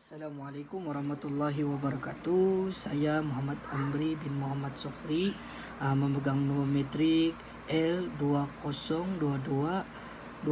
Assalamualaikum warahmatullahi wabarakatuh. Saya Muhammad Amri bin Muhammad Sofri, memegang nombor metrik L201422014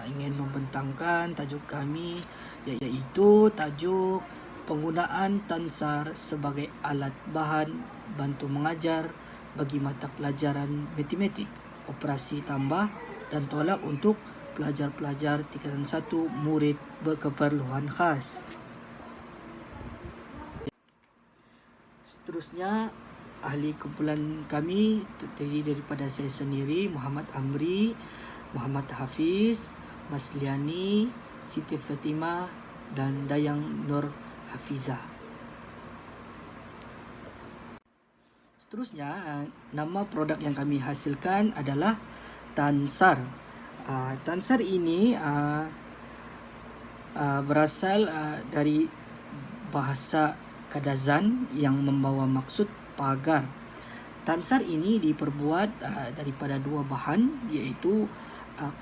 ingin membentangkan tajuk kami, iaitu tajuk penggunaan Tansar sebagai alat bahan bantu mengajar bagi mata pelajaran matematik, operasi tambah dan tolak untuk pelajar-pelajar tingkatan 1 murid berkeperluan khas. Seterusnya, ahli kumpulan kami terdiri daripada saya sendiri, Muhammad Amri, Muhammad Hafiz, Mas Liani, Siti Fatimah dan Dayang Nur Hafizah. Seterusnya, nama produk yang kami hasilkan adalah Tansar. Tansar ini berasal dari bahasa Kadazan yang membawa maksud pagar. Tansar ini diperbuat daripada dua bahan, iaitu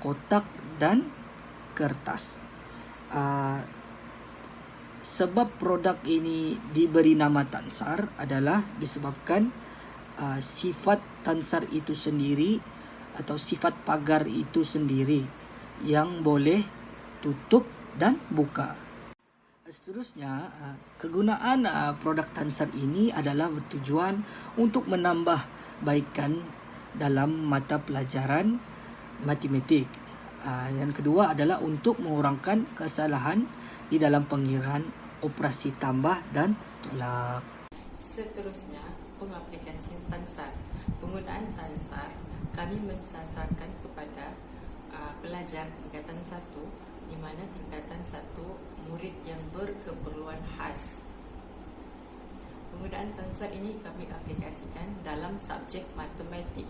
kotak dan kertas. Sebab produk ini diberi nama Tansar adalah disebabkan sifat Tansar itu sendiri atau sifat pagar itu sendiri yang boleh tutup dan buka. Seterusnya, kegunaan produk Tansar ini adalah bertujuan untuk menambah baikan dalam mata pelajaran matematik. Yang kedua adalah untuk mengurangkan kesalahan di dalam pengiraan operasi tambah dan tolak. Seterusnya, pengaplikasian Tansar. Penggunaan Tansar kami mensasarkan kepada pelajar tingkatan 1, di mana tingkatan 1 murid yang berkeperluan khas. Penggunaan Tansar ini kami aplikasikan dalam subjek matematik.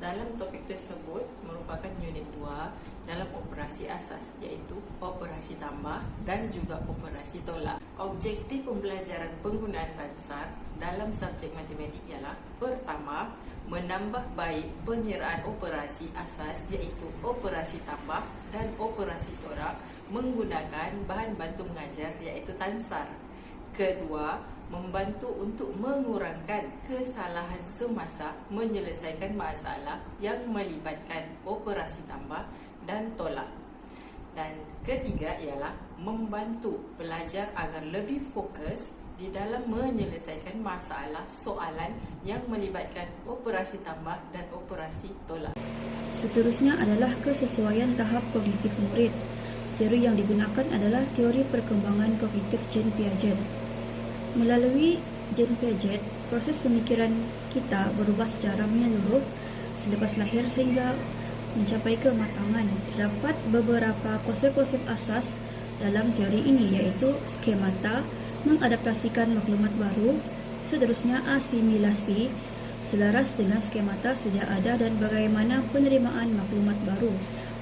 Dalam topik tersebut merupakan unit 2 dalam operasi asas, iaitu operasi tambah dan juga operasi tolak. Objektif pembelajaran penggunaan Tansar dalam subjek matematik ialah: pertama, menambah baik pengiraan operasi asas, iaitu operasi tambah dan operasi tolak menggunakan bahan bantu mengajar, iaitu Tansar. Kedua, membantu untuk mengurangkan kesalahan semasa menyelesaikan masalah yang melibatkan operasi tambah dan tolak. Dan ketiga ialah membantu pelajar agar lebih fokus di dalam menyelesaikan masalah soalan yang melibatkan operasi tambah dan operasi tolak. Seterusnya adalah kesesuaian tahap kognitif murid. Teori yang digunakan adalah teori perkembangan kognitif Jean Piaget. Melalui Jean Piaget, proses pemikiran kita berubah secara menyeluruh selepas lahir sehingga mencapai kematangan. Terdapat beberapa konsep-konsep asas dalam teori ini, yaitu skemata, mengadaptasikan maklumat baru, seterusnya asimilasi, selaras dengan skemata sedia ada dan bagaimana penerimaan maklumat baru.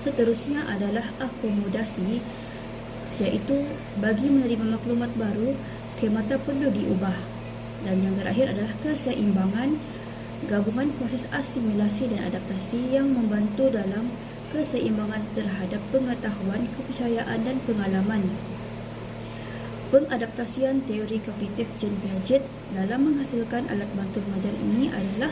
Seterusnya adalah akomodasi, iaitu bagi menerima maklumat baru, skemata perlu diubah. Dan yang terakhir adalah keseimbangan, gabungan proses asimilasi dan adaptasi yang membantu dalam keseimbangan terhadap pengetahuan, kepercayaan dan pengalaman. Pengadaptasian teori kognitif Jean Piaget dalam menghasilkan alat bantu mengajar ini adalah: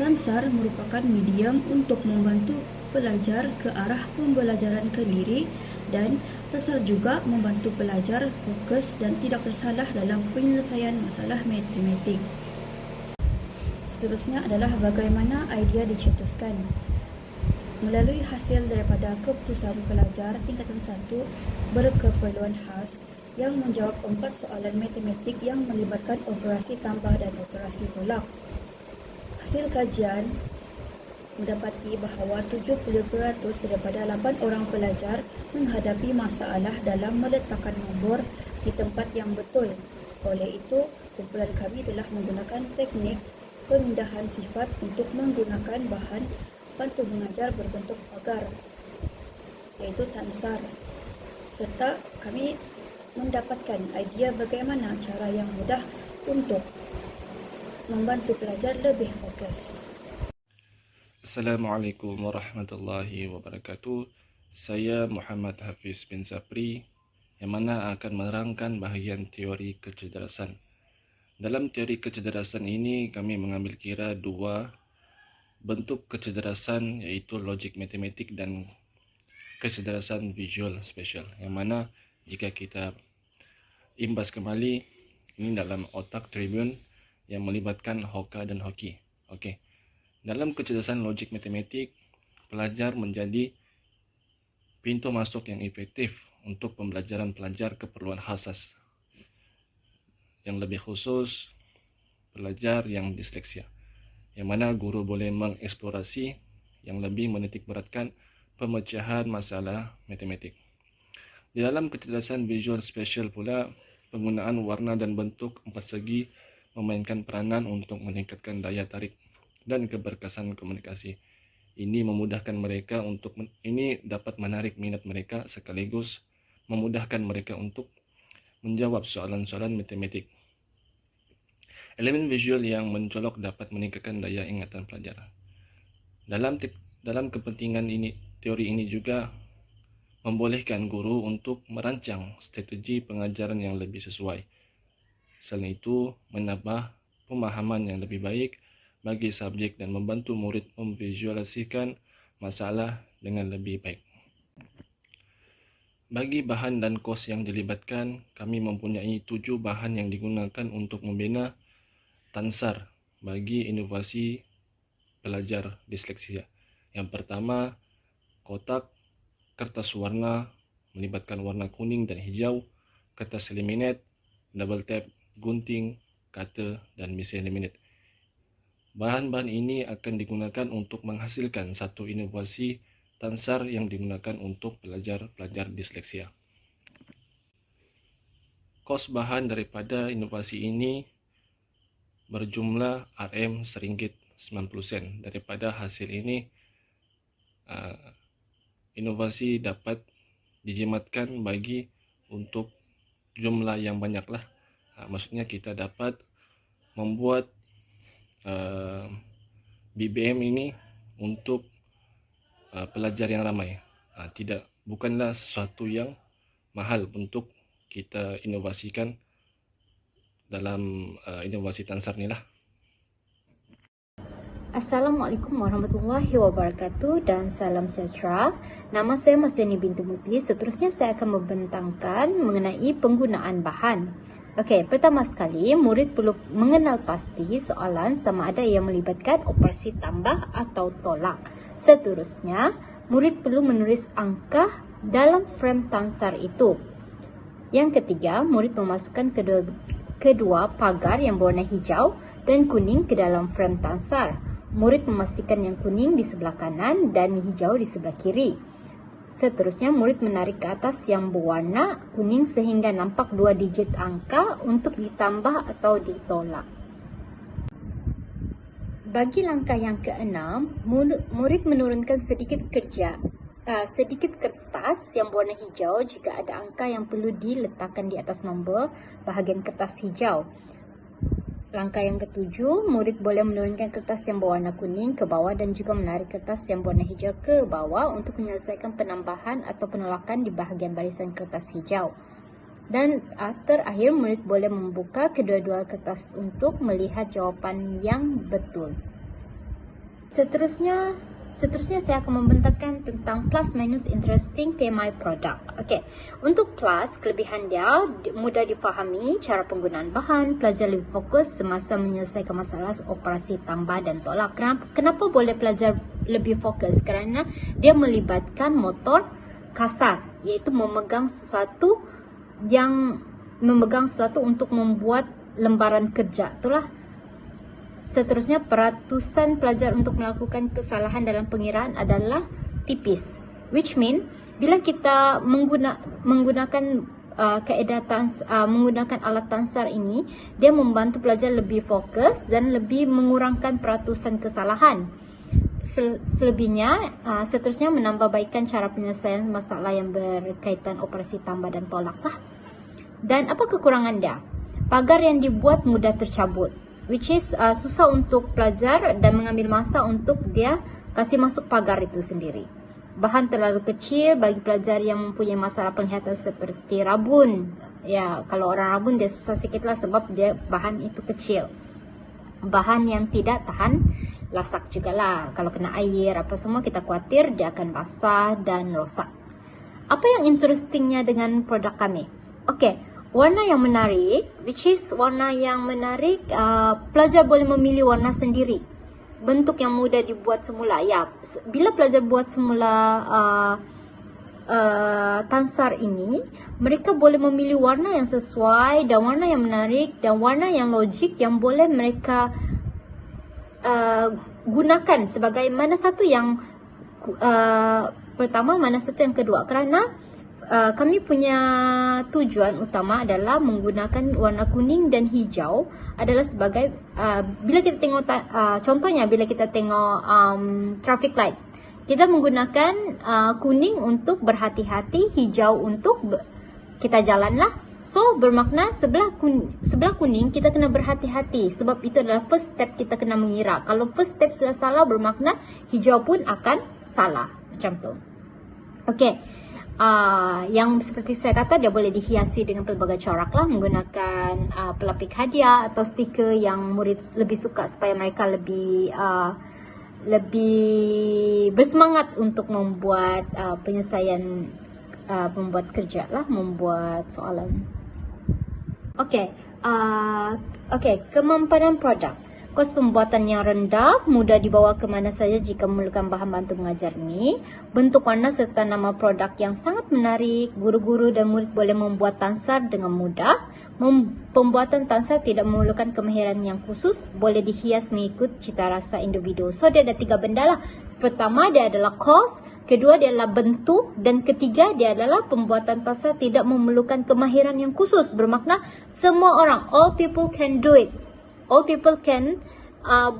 Tansar merupakan medium untuk membantu pelajar ke arah pembelajaran kendiri, dan Tansar juga membantu pelajar fokus dan tidak tersalah dalam penyelesaian masalah matematik. Seterusnya adalah bagaimana idea dicetuskan. Melalui hasil daripada keputusan pelajar tingkatan 1 berkeperluan khas yang menjawab 4 soalan matematik yang melibatkan operasi tambah dan operasi tolak. Hasil kajian mendapati bahawa 70% daripada 8 orang pelajar menghadapi masalah dalam meletakkan nombor di tempat yang betul. Oleh itu, kumpulan kami telah menggunakan teknik pemindahan sifat untuk menggunakan bahan bantu mengajar berbentuk pagar, iaitu Tansar, serta kami mendapatkan idea bagaimana cara yang mudah untuk membantu pelajar lebih fokus. Assalamualaikum warahmatullahi wabarakatuh. Saya Muhammad Hafiz bin Sapri yang mana akan menerangkan bahagian teori kecerdasan. Dalam teori kecerdasan ini kami mengambil kira dua bentuk kecerdasan, iaitu logik matematik dan kecerdasan visual spatial, yang mana jika kita imbas kembali ini dalam otak tribun yang melibatkan hoka dan hoki. Okey. Dalam kecerdasan logik matematik, pelajar menjadi pintu masuk yang efektif untuk pembelajaran pelajar keperluan khasis, yang lebih khusus pelajar yang disleksia, yang mana guru boleh mengeksplorasi yang lebih menitik beratkan pemecahan masalah matematik. Di dalam kecerdasan visual spatial pula, penggunaan warna dan bentuk empat segi memainkan peranan untuk meningkatkan daya tarik dan keberkesan komunikasi. Ini memudahkan mereka ini dapat menarik minat mereka sekaligus memudahkan mereka untuk menjawab soalan-soalan matematik. Elemen visual yang mencolok dapat meningkatkan daya ingatan pelajar. Dalam kepentingan ini, teori ini juga membolehkan guru untuk merancang strategi pengajaran yang lebih sesuai. Selain itu, menambah pemahaman yang lebih baik bagi subjek dan membantu murid memvisualisasikan masalah dengan lebih baik. Bagi bahan dan kos yang dilibatkan, kami mempunyai 7 bahan yang digunakan untuk membina Tansar bagi inovasi pelajar disleksia. Yang pertama, kotak, kertas warna melibatkan warna kuning dan hijau, kertas laminate, double tap, gunting, cutter dan mesin laminate. Bahan-bahan ini akan digunakan untuk menghasilkan satu inovasi Tansar yang digunakan untuk pelajar-pelajar disleksia. Kos bahan daripada inovasi ini berjumlah RM1.90. Daripada hasil ini, inovasi dapat dijimatkan bagi untuk jumlah yang banyaklah. Maksudnya kita dapat membuat BBM ini untuk pelajar yang ramai. Bukanlah sesuatu yang mahal untuk kita inovasikan dalam inovasi Tansar ni lah. Assalamualaikum warahmatullahi wabarakatuh dan salam sejahtera. Nama saya Masdani binti Musli. Seterusnya saya akan membentangkan mengenai penggunaan bahan. Okey, pertama sekali, murid perlu mengenal pasti soalan sama ada yang melibatkan operasi tambah atau tolak. Seterusnya, murid perlu menulis angka dalam frame Tansar itu. Yang ketiga, murid memasukkan kedua pagar yang berwarna hijau dan kuning ke dalam frame Tansar. Murid memastikan yang kuning di sebelah kanan dan hijau di sebelah kiri. Seterusnya, murid menarik ke atas yang berwarna kuning sehingga nampak 2 digit angka untuk ditambah atau ditolak. Bagi langkah yang ke-6, murid menurunkan sedikit kertas yang berwarna hijau jika ada angka yang perlu diletakkan di atas nombor bahagian kertas hijau. Langkah yang ke-7, murid boleh menurunkan kertas yang berwarna kuning ke bawah dan juga menarik kertas yang berwarna hijau ke bawah untuk menyelesaikan penambahan atau penolakan di bahagian barisan kertas hijau. Dan terakhir, murid boleh membuka kedua-dua kertas untuk melihat jawapan yang betul. Seterusnya saya akan membentangkan tentang plus minus interesting PMI product. Okey, untuk plus, kelebihan dia mudah difahami cara penggunaan bahan, pelajar lebih fokus semasa menyelesaikan masalah operasi tambah dan tolak. Kenapa boleh pelajar lebih fokus? Kerana dia melibatkan motor kasar, iaitu memegang sesuatu untuk membuat lembaran kerja. Itulah. Seterusnya, peratusan pelajar untuk melakukan kesalahan dalam pengiraan adalah tipis. Which mean, bila kita menggunakan menggunakan alat Tansar ini, dia membantu pelajar lebih fokus dan lebih mengurangkan peratusan kesalahan. Seterusnya menambah baikkan cara penyelesaian masalah yang berkaitan operasi tambah dan tolak lah. Dan apa kekurangan dia? Pagar yang dibuat mudah tercabut, which is susah untuk pelajar dan mengambil masa untuk dia kasih masuk pagar itu sendiri. bahan terlalu kecil bagi pelajar yang mempunyai masalah penglihatan seperti rabun. Ya, kalau orang rabun dia susah sikit lah sebab dia bahan itu kecil. Bahan yang tidak tahan lasak juga lah. Kalau kena air apa semua kita khawatir dia akan basah dan rosak. Apa yang interestingnya dengan produk kami? Okey, warna yang menarik, which is warna yang menarik, pelajar boleh memilih warna sendiri. Bentuk yang mudah dibuat semula. Ya, bila pelajar buat semula tansar ini, mereka boleh memilih warna yang sesuai dan warna yang menarik dan warna yang logik yang boleh mereka gunakan sebagai mana satu yang pertama, mana satu yang kedua. Kerana kami punya tujuan utama adalah menggunakan warna kuning dan hijau adalah sebagai bila kita tengok contohnya bila kita tengok traffic light, kita menggunakan kuning untuk berhati-hati, hijau untuk kita jalanlah. So bermakna sebelah kuning kita kena berhati-hati sebab itu adalah first step kita kena mengira. Kalau first step sudah salah bermakna hijau pun akan salah, macam tu. Okey. Yang seperti saya kata dia boleh dihiasi dengan pelbagai corak lah, menggunakan pelapik hadiah atau stiker yang murid lebih suka supaya mereka lebih bersemangat untuk membuat penyelesaian membuat kerja lah, membuat soalan. Okey, kemampanan produk. Kos pembuatan yang rendah, mudah dibawa ke mana saja jika memerlukan bahan bantu mengajar ni. Bentuk warna serta nama produk yang sangat menarik. Guru-guru dan murid boleh membuat tansar dengan mudah. Pembuatan tansar tidak memerlukan kemahiran yang khusus. Boleh dihias mengikut cita rasa individu. So, dia ada 3 benda lah. Pertama, dia adalah kos. Kedua, dia adalah bentuk. Dan ketiga, dia adalah pembuatan tansar tidak memerlukan kemahiran yang khusus. Bermakna, semua orang, all people can do it. All people can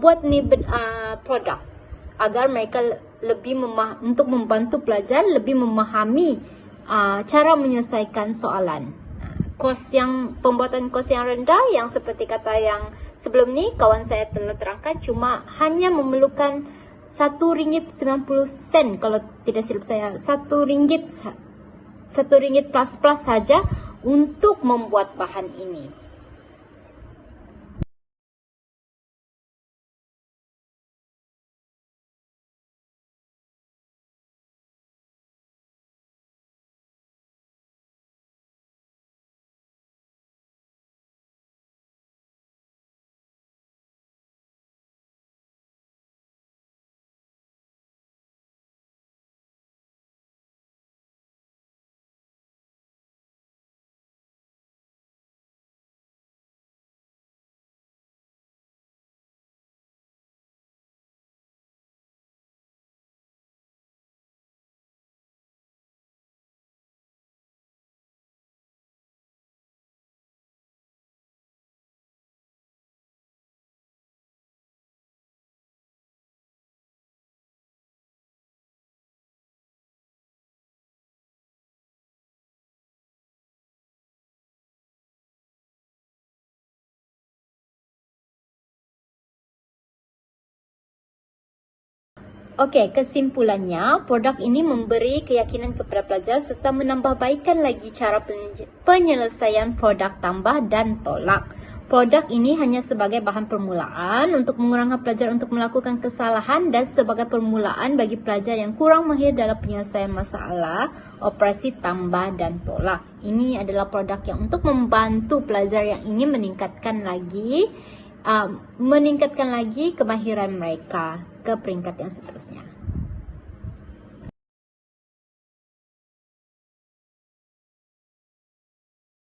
buat ni produk agar mereka lebih untuk membantu pelajar lebih memahami cara menyelesaikan soalan. Pembuatan kos yang rendah yang seperti kata yang sebelum ni kawan saya telah terangkan cuma hanya memerlukan RM1.90 kalau tidak silap saya, RM1 plus saja untuk membuat bahan ini. Okey, kesimpulannya, produk ini memberi keyakinan kepada pelajar serta menambahbaikan lagi cara penyelesaian produk tambah dan tolak. Produk ini hanya sebagai bahan permulaan untuk mengurangkan pelajar untuk melakukan kesalahan dan sebagai permulaan bagi pelajar yang kurang mahir dalam penyelesaian masalah, operasi tambah dan tolak. Ini adalah produk yang untuk membantu pelajar yang ingin meningkatkan lagi kemahiran mereka ke peringkat yang seterusnya.